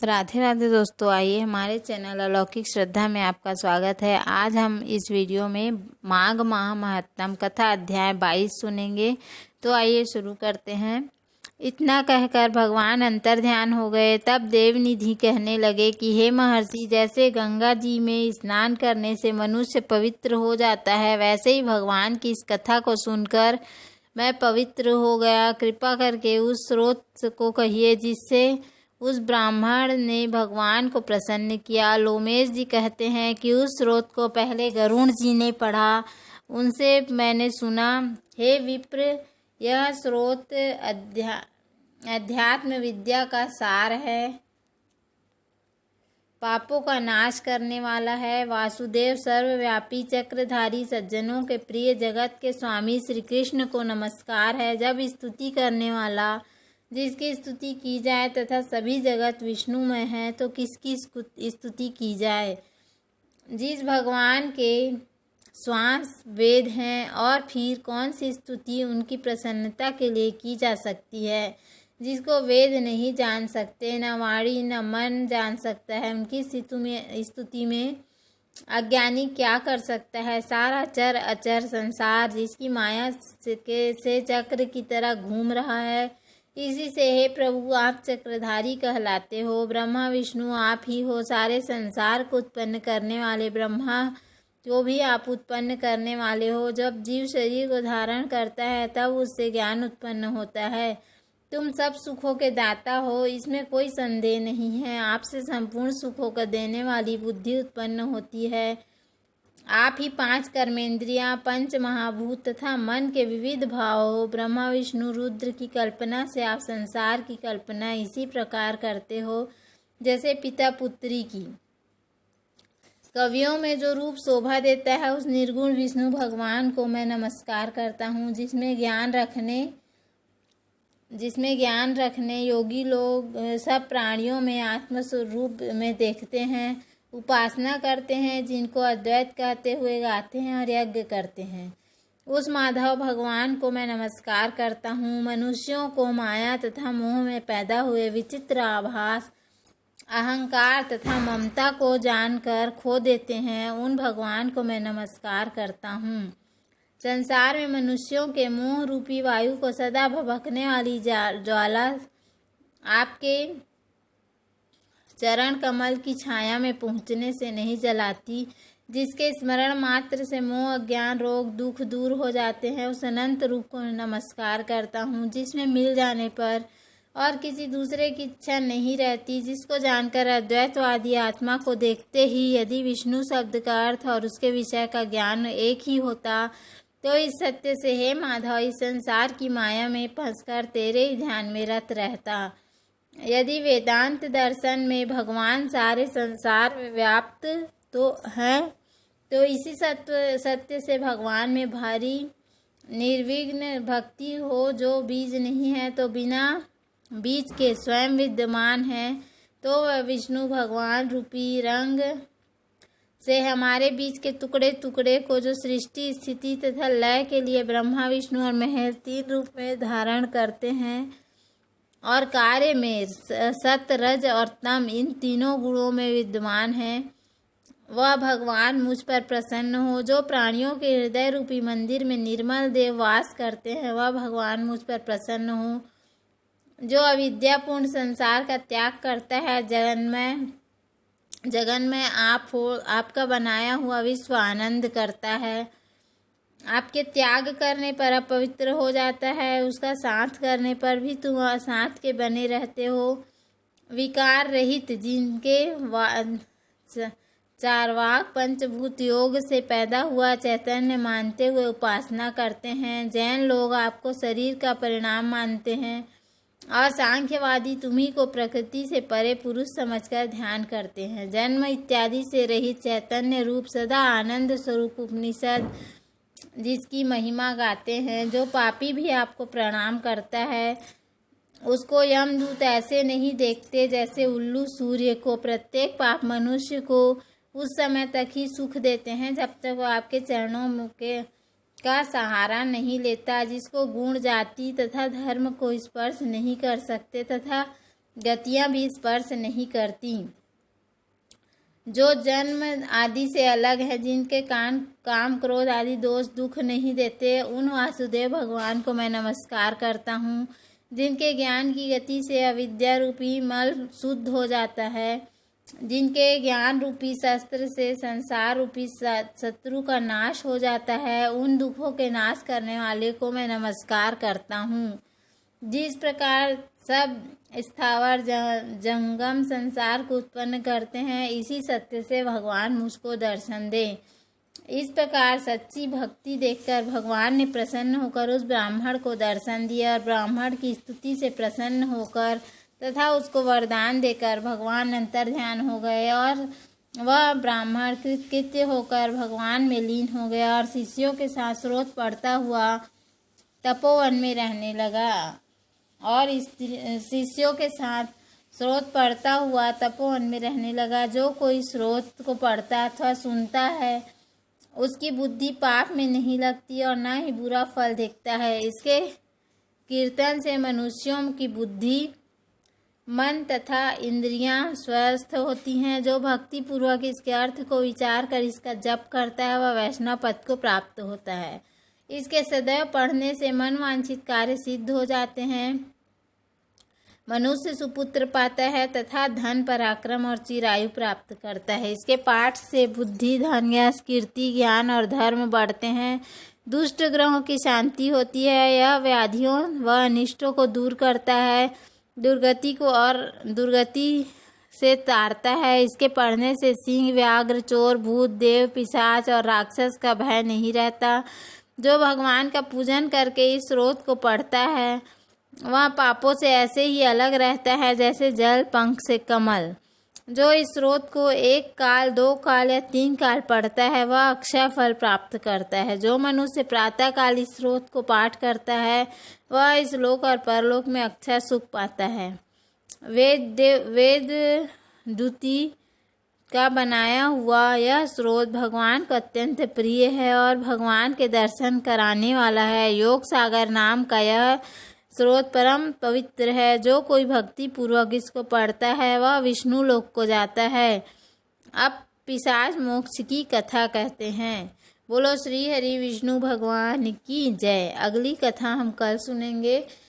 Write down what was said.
राधे राधे दोस्तों, आइए हमारे चैनल अलौकिक श्रद्धा में आपका स्वागत है। आज हम इस वीडियो में माघ माह महत्तम कथा अध्याय 22 सुनेंगे। तो आइए शुरू करते हैं। इतना कहकर भगवान अंतर ध्यान हो गए। तब देवनिधि कहने लगे कि हे महर्षि, जैसे गंगा जी में स्नान करने से मनुष्य पवित्र हो जाता है, वैसे ही भगवान की इस कथा को सुनकर मैं पवित्र हो गया। कृपा करके उस स्रोत को कहिए जिससे उस ब्राह्मण ने भगवान को प्रसन्न किया। लोमेश जी कहते हैं कि उस स्रोत को पहले गरुण जी ने पढ़ा, उनसे मैंने सुना। हे विप्र, यह स्रोत अध्यात्म विद्या का सार है, पापों का नाश करने वाला है। वासुदेव सर्वव्यापी चक्रधारी सज्जनों के प्रिय जगत के स्वामी श्री कृष्ण को नमस्कार है। जब स्तुति करने वाला जिसकी स्तुति की जाए तथा सभी जगत विष्णुमय है, तो किसकी स्तुति की जाए। जिस भगवान के श्वास वेद हैं, और फिर कौन सी स्तुति उनकी प्रसन्नता के लिए की जा सकती है। जिसको वेद नहीं जान सकते, न वाणी न मन जान सकता है, उनकी स्तुति में अज्ञानी क्या कर सकता है। सारा चर अचर संसार जिसकी माया से चक्र की तरह घूम रहा है, इसी से हे प्रभु आप चक्रधारी कहलाते हो। ब्रह्मा विष्णु आप ही हो। सारे संसार को उत्पन्न करने वाले ब्रह्मा को भी आप उत्पन्न करने वाले हो। जब जीव शरीर को धारण करता है तब उससे ज्ञान उत्पन्न होता है। तुम सब सुखों के दाता हो, इसमें कोई संदेह नहीं है। आपसे संपूर्ण सुखों को देने वाली बुद्धि उत्पन्न होती है। आप ही 5 कर्मेंद्रियां, 5 महाभूत तथा मन के विविध भाव हो। ब्रह्मा विष्णु रुद्र की कल्पना से आप संसार की कल्पना इसी प्रकार करते हो जैसे पिता पुत्री की। कवियों में जो रूप शोभा देता है, उस निर्गुण विष्णु भगवान को मैं नमस्कार करता हूँ। जिसमें ज्ञान रखने योगी लोग सब प्राणियों में आत्मस्वरूप में देखते हैं, उपासना करते हैं, जिनको अद्वैत कहते हुए गाते हैं और यज्ञ करते हैं। उस माधव भगवान को मैं नमस्कार करता हूँ। मनुष्यों को माया तथा मोह में पैदा हुए विचित्र आभास, अहंकार तथा ममता को जानकर खो देते हैं, उन भगवान को मैं नमस्कार करता हूँ। संसार में मनुष्यों के मोह रूपी वायु को सदा भभकने वाली ज्वाला आपके चरण कमल की छाया में पहुँचने से नहीं जलाती। जिसके स्मरण मात्र से मोह अज्ञान रोग दुख दूर हो जाते हैं, उस अनंत रूप को नमस्कार करता हूँ। जिसमें मिल जाने पर और किसी दूसरे की इच्छा नहीं रहती, जिसको जानकर अद्वैतवादी आत्मा को देखते ही यदि विष्णु शब्द का अर्थ और उसके विषय का ज्ञान एक ही होता, तो इस सत्य से हे माधव, इस संसार की माया में फंसकर तेरे ही ध्यान में रत रहता। यदि वेदांत दर्शन में भगवान सारे संसार में व्याप्त तो हैं, तो इसी सत्य से भगवान में भारी निर्विघ्न भक्ति हो। जो बीज नहीं है तो बिना बीज के स्वयं विद्यमान है, तो वह विष्णु भगवान रूपी रंग से हमारे बीच के टुकड़े टुकड़े को, जो सृष्टि स्थिति तथा लय के लिए ब्रह्मा विष्णु और महेश 3 रूप में धारण करते हैं, और कार्य में सत रज और तम इन तीनों गुणों में विद्यमान है, वह भगवान मुझ पर प्रसन्न हो। जो प्राणियों के हृदय रूपी मंदिर में निर्मल देव वास करते हैं, वह भगवान मुझ पर प्रसन्न हो। जो अविद्यापूर्ण संसार का त्याग करता है, जगन में आप हो, आपका बनाया हुआ विश्व आनंद करता है। आपके त्याग करने पर अपवित्र हो जाता है, उसका साथ करने पर भी तुम साथ के बने रहते हो। विकार रहित जिनके चारवाक पंचभूत योग से पैदा हुआ चैतन्य मानते हुए उपासना करते हैं। जैन लोग आपको शरीर का परिणाम मानते हैं, और सांख्यवादी तुम्ही को प्रकृति से परे पुरुष समझकर ध्यान करते हैं। जन्म इत्यादि से रहित चैतन्य रूप सदा आनंद स्वरूप उपनिषद जिसकी महिमा गाते हैं। जो पापी भी आपको प्रणाम करता है, उसको यमदूत ऐसे नहीं देखते जैसे उल्लू सूर्य को। प्रत्येक पाप मनुष्य को उस समय तक ही सुख देते हैं जब तक वो आपके चरणों का सहारा नहीं लेता। जिसको गुण जाति तथा धर्म को स्पर्श नहीं कर सकते तथा गतियाँ भी स्पर्श नहीं करती, जो जन्म आदि से अलग है, जिनके काम क्रोध आदि दोष दुख नहीं देते, उन वासुदेव भगवान को मैं नमस्कार करता हूँ। जिनके ज्ञान की गति से अविद्या रूपी मल शुद्ध हो जाता है, जिनके ज्ञान रूपी शस्त्र से संसार रूपी शत्रु का नाश हो जाता है, उन दुखों के नाश करने वाले को मैं नमस्कार करता हूँ। जिस प्रकार सब स्थावर जंगम संसार को उत्पन्न करते हैं, इसी सत्य से भगवान मुझको दर्शन दे। इस प्रकार सच्ची भक्ति देखकर भगवान ने प्रसन्न होकर उस ब्राह्मण को दर्शन दिया और ब्राह्मण की स्तुति से प्रसन्न होकर तथा उसको वरदान देकर भगवान अंतर्ध्यान हो गए और वह ब्राह्मण कृतकृत्य होकर भगवान में लीन हो गया और शिष्यों के साथ स्रोत पढ़ता हुआ तपोवन में रहने लगा। और शिष्यों के साथ स्रोत पढ़ता हुआ तपोवन में रहने लगा। जो कोई स्रोत को पढ़ता अथवा सुनता है, उसकी बुद्धि पाप में नहीं लगती और न ही बुरा फल देखता है। इसके कीर्तन से मनुष्यों की बुद्धि, मन तथा इंद्रियां स्वस्थ होती हैं। जो भक्ति पूर्वक इसके अर्थ को विचार कर इसका जप करता है, वह वैष्णव पद को प्राप्त होता है। इसके सदैव पढ़ने से मन वांछित कार्य सिद्ध हो जाते हैं। मनुष्य सुपुत्र पाता है तथा धन, पराक्रम और चिरायु प्राप्त करता है। इसके पाठ से बुद्धि, धन, यश, कीर्ति, ज्ञान और धर्म बढ़ते हैं। दुष्ट ग्रहों की शांति होती है। यह व्याधियों व अनिष्टों को दूर करता है, दुर्गति से तारता है। इसके पढ़ने से सिंह, व्याघ्र, चोर, भूत, देव, पिशाच और राक्षस का भय नहीं रहता। जो भगवान का पूजन करके इस स्रोत को पढ़ता है, वह पापों से ऐसे ही अलग रहता है जैसे जल पंख से कमल। जो इस स्रोत को 1 काल, 2 काल या 3 काल पढ़ता है, वह अक्षय फल प्राप्त करता है। जो मनुष्य प्रातः काल इस स्रोत को पाठ करता है, वह इस लोक और परलोक में अक्षय सुख पाता है। वेद द्युति का बनाया हुआ यह स्रोत भगवान को अत्यंत प्रिय है और भगवान के दर्शन कराने वाला है। योग सागर नाम का यह स्रोत परम पवित्र है। जो कोई भक्ति पूर्वक इसको पढ़ता है, वह विष्णु लोक को जाता है। अब पिशाच मोक्ष की कथा कहते हैं। बोलो श्री हरि विष्णु भगवान की जय। अगली कथा हम कल सुनेंगे।